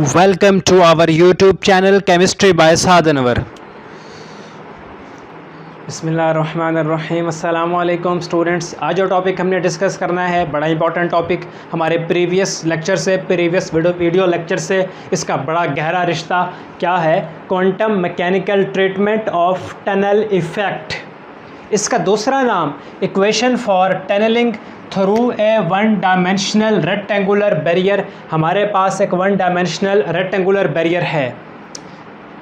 Welcome to our YouTube channel Chemistry by Saad Anwar। बिस्मिल्लाहिर्रहमानिर्रहीम। अस्सलाम वालेकुम स्टूडेंट्स। आज जो टॉपिक हमने डिस्कस करना है बड़ा इंपॉर्टेंट टॉपिक, हमारे प्रीवियस लेक्चर से, प्रीवियस वीडियो लेक्चर से इसका बड़ा गहरा रिश्ता क्या है। Quantum mechanical treatment of tunnel effect. इसका दूसरा नाम equation for tunneling through a one dimensional rectangular barrier. हमारे पास एक वन डायमेंशनल रेक्टेंगुलर बैरियर है।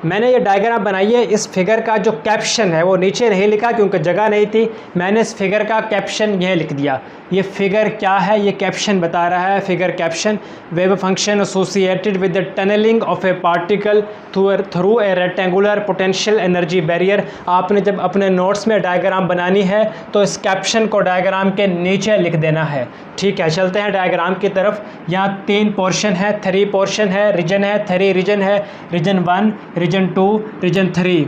मैंने ये डायग्राम बनाई है। इस फिगर का जो कैप्शन है वो नीचे नहीं लिखा क्योंकि जगह नहीं थी। मैंने इस फिगर का कैप्शन यह लिख दिया। ये फिगर क्या है, ये कैप्शन बता रहा है। Figure caption, wave function associated with the tunneling of a particle through a rectangular potential energy barrier. आपने जब अपने नोट्स में डायग्राम बनानी है तो इस कैप्शन को डायग्राम के नीचे लिख देना है। ठीक है, चलते हैं डायग्राम की तरफ। यहाँ 3 पोर्शन है, 3 पोर्शन है, रीजन है, 3 रीजन है, रीजन 1, रीजन 2, रीजन 3।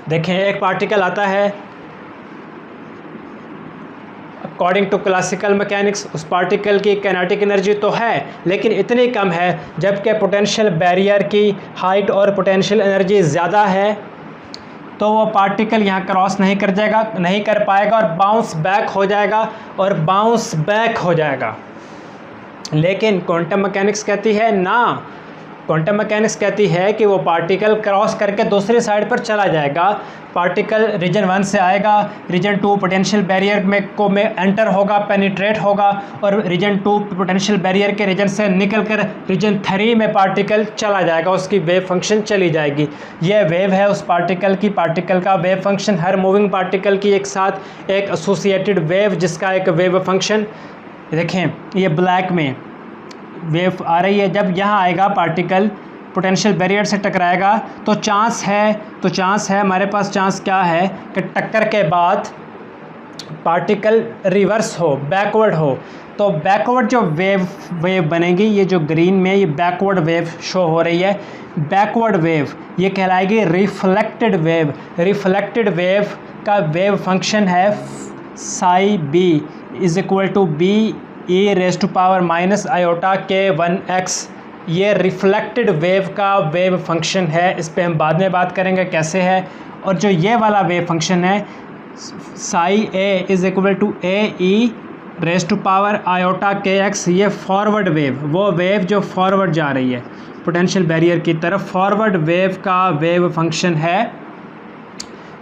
देखें, एक पार्टिकल आता है अकॉर्डिंग टू क्लासिकल मैकेनिक्स। उस पार्टिकल की काइनेटिक एनर्जी तो है लेकिन इतनी कम है, जबकि पोटेंशियल बैरियर की हाइट और पोटेंशियल एनर्जी ज़्यादा है, तो वो पार्टिकल यहाँ क्रॉस नहीं कर पाएगा और बाउंस बैक हो जाएगा। लेकिन क्वांटम मैकेनिक्स कहती है ना, क्वांटम मैकेनिक्स कहती है कि वो पार्टिकल क्रॉस करके दूसरी साइड पर चला जाएगा। पार्टिकल रीजन 1 से आएगा, रीजन 2 पोटेंशियल बैरियर में एंटर होगा, पेनिट्रेट होगा, और रीजन 2 पोटेंशियल बैरियर के रीजन से निकलकर रीजन 3 में पार्टिकल चला जाएगा। उसकी वेव फंक्शन चली जाएगी। यह वेव है उस पार्टिकल का वेव फंक्शन। हर मूविंग पार्टिकल की एक साथ एक एसोसिएटेड वेव, जिसका एक वेव फंक्शन, देखें ये ब्लैक में वेव आ रही है। जब यहाँ आएगा पार्टिकल पोटेंशियल बैरियर से टकराएगा तो चांस है हमारे पास चांस क्या है कि टक्कर के बाद पार्टिकल रिवर्स हो, बैकवर्ड हो। तो बैकवर्ड जो वेव बनेगी, ये जो ग्रीन में ये बैकवर्ड वेव शो हो रही है, बैकवर्ड वेव ये कहलाएगी रिफ्लेक्टेड वेव। रिफ्लेक्टेड वेव का वेव फंक्शन है psi B is equal to B e raise to power minus iota k1x। ये रिफ्लेक्टेड वेव का वेव फंक्शन है। इस पे हम बाद में बात करेंगे कैसे है। और जो ये वाला वेव फंक्शन है psi a is equal to A E raise to power iota kx, ये फॉरवर्ड वेव, वो वेव जो फॉरवर्ड जा रही है पोटेंशियल बैरियर की तरफ, फॉरवर्ड वेव का वेव फंक्शन है।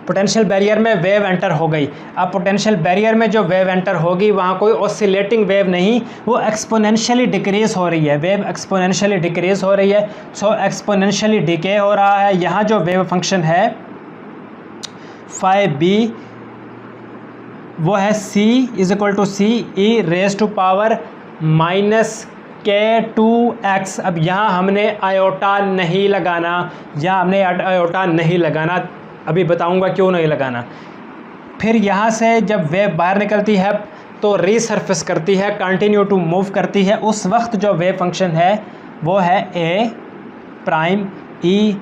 पोटेंशियल बैरियर में वेव एंटर हो गई। अब पोटेंशियल बैरियर में जो वेव एंटर होगी वहाँ कोई ऑसिलेटिंग वेव नहीं, वो एक्सपोनेंशियली डिक्रीज़ हो रही है। वेव एक्सपोनेंशियली डिक्रीज़ हो रही है, सो एक्सपोनेंशियली डिके हो रहा है। यहाँ जो वेव फंक्शन है फाई बी वो है c is equal to C E raise to power minus k2x। अब यहाँ हमने आयोटा नहीं लगाना, अभी बताऊंगा क्यों नहीं लगाना। फिर यहाँ से जब वेव बाहर निकलती है तो रीसर्फेस करती है, कंटिन्यू टू मूव करती है। उस वक्त जो वेव फंक्शन है वो है A prime e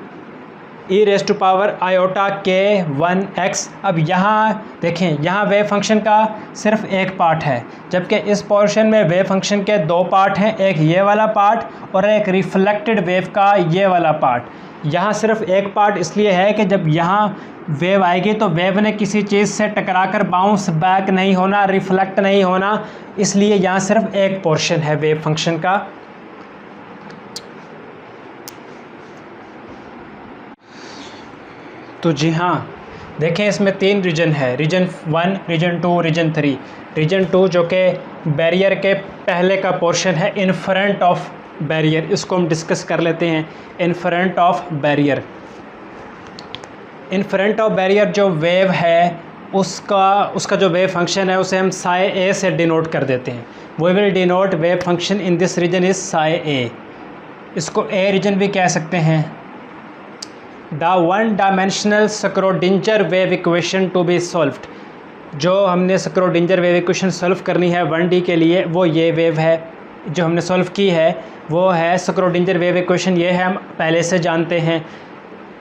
raise to power iota k1x। अब यहाँ देखें, यहाँ वेव फंक्शन का सिर्फ एक पार्ट है, जबकि इस पोर्शन में वेव फंक्शन के 2 पार्ट हैं, एक ये वाला पार्ट और एक रिफ्लेक्टेड वेव का ये वाला पार्ट। यहाँ सिर्फ एक पार्ट इसलिए है कि जब यहाँ वेव आएगी तो वेव ने किसी चीज़ से टकराकर बाउंस बैक नहीं होना, रिफ्लेक्ट नहीं होना, इसलिए यहाँ सिर्फ एक पोर्शन है वेव फंक्शन का। तो जी हाँ, देखें इसमें 3 रीजन है, रीजन 1, रीजन 2, रीजन 3। रीजन 2 जो कि बैरियर के पहले का पोर्शन है, इन फ्रंट ऑफ बैरियर, इसको हम डिस्कस कर लेते हैं। इन फ्रंट ऑफ बैरियर जो वेव है उसका जो वेव फंक्शन है उसे हम साई ए से डिनोट कर देते हैं। We will denote wave function in this region is psi A. इसको ए रीजन भी कह सकते हैं। The one dimensional Schrodinger wave equation to be solved. जो हमने स्क्रोडिंजर वेव इक्वेशन सॉल्व करनी है 1D के लिए, वो ये वेव है जो हमने सॉल्व की है, वो है स्क्रोडिंजर वेव इक्वेशन। ये है, हम पहले से जानते हैं।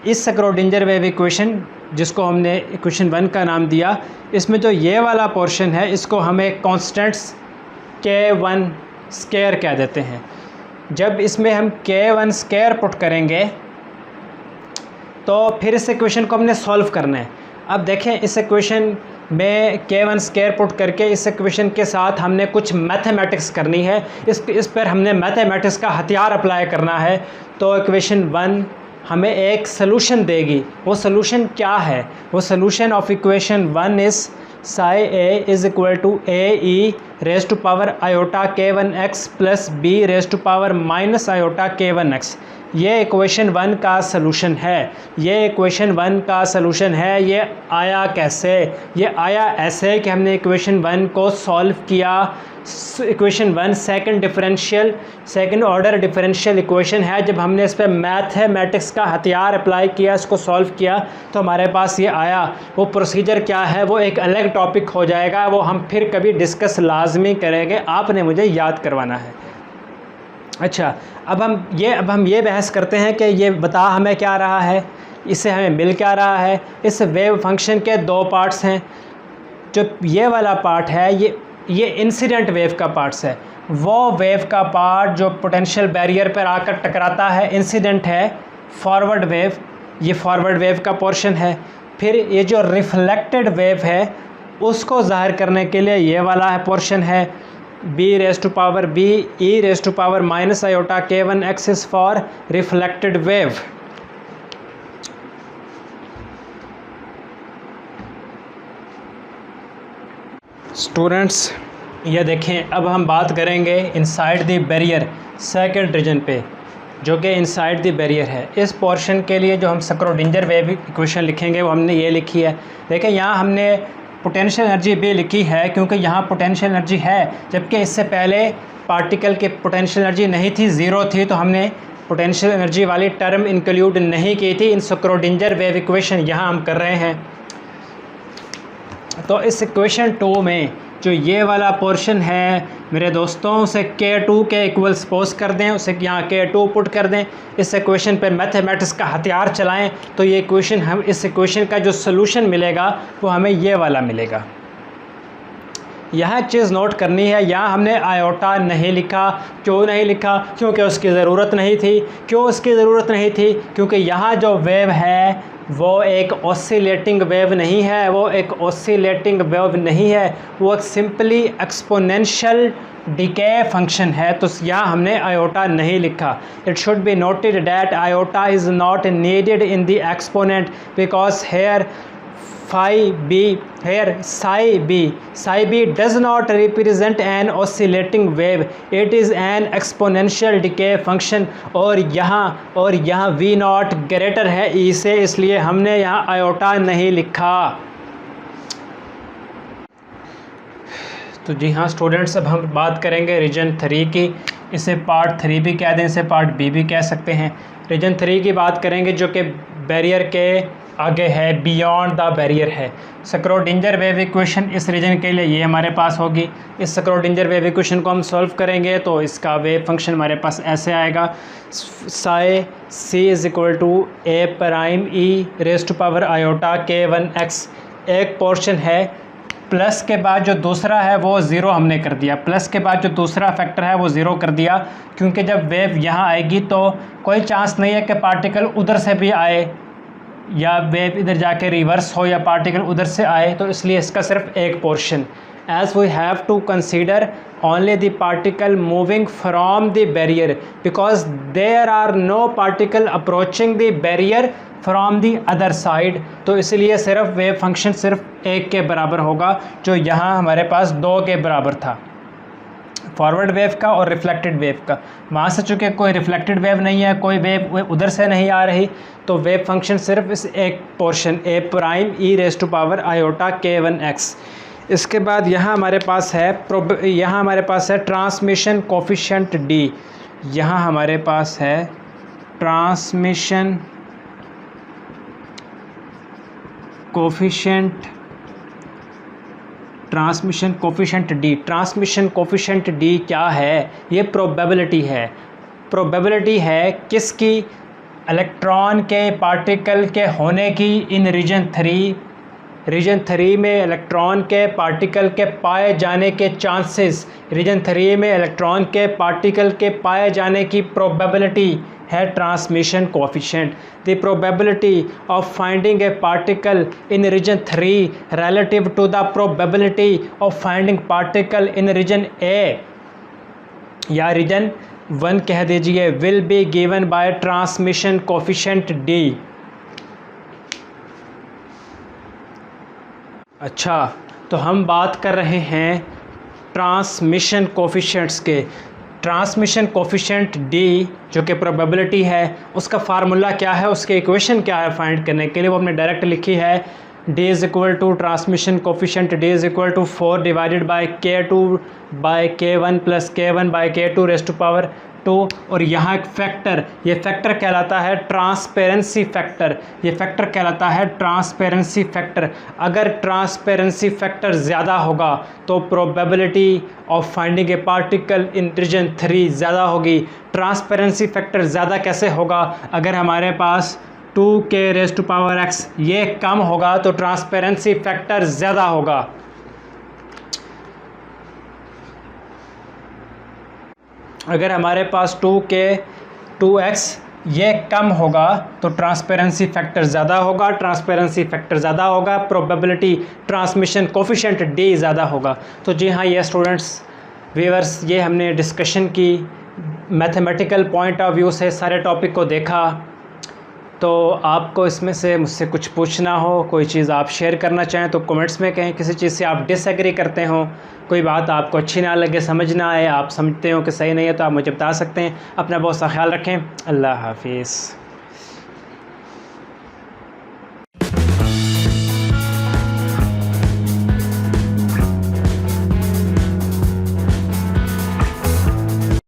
इस स्क्रोडिंजर वेव इक्वेशन, जिसको हमने इक्वेशन 1 का नाम दिया, इसमें जो ये वाला पोर्शन है इसको हमें कॉन्स्टेंट्स k1 स्क्वायर कह देते हैं। जब इसमें हम k1 स्क्वायर पुट करेंगे तो फिर इस इक्वेशन को हमने सॉल्व करना है। अब देखें इस इक्वेशन में k1 स्क्वायर पुट करके इस इक्वेशन के साथ हमने कुछ मैथमेटिक्स करनी है, इस पर हमने मैथमेटिक्स का हथियार अप्लाई करना है। तो इक्वेशन 1 हमें एक सलूशन देगी। वो सलूशन क्या है? वो solution of equation 1 is psi a is equal to a e raise to power iota k1x plus b raise to power minus iota k1x। ये इक्वेशन 1 का सलूशन है। ये इक्वेशन 1 का सलूशन है। ये आया कैसे? ये आया ऐसे कि हमने इक्वेशन 1 को सॉल्व किया। Equation 1 second order differential equation है। जब हमने इस पर मैथमेटिक्स का हथियार अप्लाई किया, इसको सॉल्व किया, तो हमारे पास ये आया। वो प्रोसीजर क्या है वो एक अलग टॉपिक हो जाएगा, वो हम फिर कभी डिस्कस लाजमी करेंगे। आपने मुझे याद करवाना है। अच्छा, अब हम ये बहस करते हैं कि ये बता हमें क्या रहा है, इससे हमें मिल क्या रहा है। इस वेव फंक्शन के दो पार्ट्स हैं। जो ये वाला पार्ट है ये इंसिडेंट वेव का पार्ट्स है। वो वेव का पार्ट जो पोटेंशियल बैरियर पर आकर टकराता है इंसिडेंट है फॉरवर्ड वेव। ये फॉरवर्ड वेव का पोर्शन है। फिर ये जो रिफ्लेक्टेड वेव है उसको ज़ाहिर करने के लिए ये वाला है पोर्शन है b raise to power b e raise to power minus iota k1x is for reflected wave. Students ये देखें, अब हम बात करेंगे inside the barrier second region पे, जो कि इनसाइड द बैरियर है। इस पोर्शन के लिए जो हम स्क्रोडिंजर वेव इक्वेशन लिखेंगे वो हमने ये लिखी है। देखें यहाँ हमने पोटेंशियल एनर्जी भी लिखी है क्योंकि यहाँ पोटेंशियल एनर्जी है, जबकि इससे पहले पार्टिकल की पोटेंशियल एनर्जी नहीं थी, ज़ीरो थी, तो हमने पोटेंशियल एनर्जी वाली टर्म इंक्लूड नहीं की थी। इन स्क्रोडिंजर वेव इक्वेशन यहाँ हम कर रहे हैं। तो इस इक्वेशन 2 में जो ये वाला पोर्शन है मेरे दोस्तों, उसे K2 के इक्वल सपोज कर दें, उसे यहाँ K2 पुट कर दें। इस इक्वेशन पे मैथमेटिक्स का हथियार चलाएं तो ये इक्वेशन हम इस इक्वेशन का जो सलूशन मिलेगा वो हमें ये वाला मिलेगा। यह चीज़ नोट करनी है, यहाँ हमने आयोटा नहीं लिखा। क्यों नहीं लिखा? क्योंकि उसकी ज़रूरत नहीं थी। क्यों उसकी ज़रूरत नहीं थी? क्योंकि यहाँ जो वेव है वो एक ऑसिलेटिंग वेव नहीं है, वो एक ऑसिलेटिंग वेव नहीं है, वो एक सिंपली एक्सपोनेंशियल डिके फंक्शन है। तो यहाँ हमने आयोटा नहीं लिखा। It should be noted that iota is not needed in the exponent because here psi b does not represent an oscillating wave, it is an exponential decay function। और यहाँ v not greater है e से, इसलिए हमने यहाँ iota नहीं लिखा। तो जी हाँ स्टूडेंट्स, अब हम बात करेंगे रीजन 3 की। इसे पार्ट 3 भी कह दें, इसे पार्ट बी भी कह सकते हैं। रीजन 3 की बात करेंगे जो कि बैरियर के आगे है, बियॉन्ड द बैरियर है। स्क्रोडिंजर वेव इक्वेशन इस रीजन के लिए ये हमारे पास होगी। इस स्क्रोडिंजर वेव इक्वेशन को हम सॉल्व करेंगे तो इसका वेव फंक्शन हमारे पास ऐसे आएगा। Psi c is equal to a prime e raise to power iota k1x। एक पोर्शन है, प्लस के बाद जो दूसरा है वो ज़ीरो हमने कर दिया। प्लस के बाद जो दूसरा फैक्टर है वो ज़ीरो कर दिया, क्योंकि जब वेव यहाँ आएगी तो कोई चांस नहीं है कि पार्टिकल उधर से भी आए या वेव इधर जाके रिवर्स हो या पार्टिकल उधर से आए, तो इसलिए इसका सिर्फ एक portion. As we have to consider only the particle moving from the barrier because there are no particle approaching the barrier from the other side. तो इसलिए सिर्फ वेव फंक्शन सिर्फ एक के बराबर होगा, जो यहाँ हमारे पास 2 के बराबर था, फॉरवर्ड वेव का और रिफ्लेक्टेड वेव का। वहाँ से चूँकि कोई रिफ्लेक्टेड वेव नहीं है, कोई वेव उधर से नहीं आ रही, तो वेव फंक्शन सिर्फ इस एक portion a prime e raise to power iota k1x। इसके बाद यहाँ हमारे पास है ट्रांसमिशन कोफिशिएंट d। यहाँ हमारे पास है transmission coefficient d। Transmission coefficient d क्या है? ये प्रोबेबिलिटी है। प्रोबेबिलिटी है किसकी? इलेक्ट्रॉन के पार्टिकल के होने की इन रीजन 3 रीजन 3 में इलेक्ट्रॉन के पार्टिकल के पाए जाने के चांसेस, रीजन 3 में इलेक्ट्रॉन के पार्टिकल के पाए जाने की प्रोबेबिलिटी है transmission coefficient. The probability of finding a particle in region 3 relative to the probability of finding particle in region A या रीजन 1 कह दीजिए, will be given by transmission coefficient D. अच्छा, तो हम बात कर रहे हैं ट्रांसमिशन कोएफिशिएंट्स के। ट्रांसमिशन कोएफिशिएंट डी जो कि प्रोबेबिलिटी है, उसका फार्मूला क्या है, उसके इक्वेशन क्या है फाइंड करने के लिए, वो हमने डायरेक्ट लिखी है। D is equal to transmission coefficient D is equal to 4 divided by K2 by K1 plus K1 by K2 raise to power 2। और यहाँ एक फैक्टर, ये फैक्टर कहलाता है ट्रांसपेरेंसी फैक्टर, ये फैक्टर कहलाता है ट्रांसपेरेंसी फैक्टर। अगर ट्रांसपेरेंसी फैक्टर ज़्यादा होगा तो probability of finding a particle in region 3 ज़्यादा होगी। ट्रांसपेरेंसी फैक्टर ज़्यादा कैसे होगा, अगर हमारे पास 2k raise to power x ये कम होगा तो ट्रांसपेरेंसी फैक्टर ज़्यादा होगा। अगर हमारे पास 2k 2x ये कम होगा तो ट्रांसपेरेंसी फैक्टर ज़्यादा होगा, ट्रांसपेरेंसी फैक्टर ज़्यादा होगा, प्रोबेबिलिटी ट्रांसमिशन कोएफिशिएंट डी ज़्यादा होगा। तो जी हाँ, ये स्टूडेंट्स व्यूअर्स, ये हमने डिस्कशन की, मैथमेटिकल पॉइंट ऑफ व्यू से सारे टॉपिक को देखा। तो आपको इसमें से मुझसे कुछ पूछना हो, कोई चीज़ आप शेयर करना चाहें तो कमेंट्स में कहें। किसी चीज़ से आप डिसएग्री करते हो, कोई बात आपको अच्छी ना लगे, समझ ना आए, आप समझते हो कि सही नहीं है, तो आप मुझे बता सकते हैं। अपना बहुत सा ख्याल रखें। अल्लाह हाफिज़।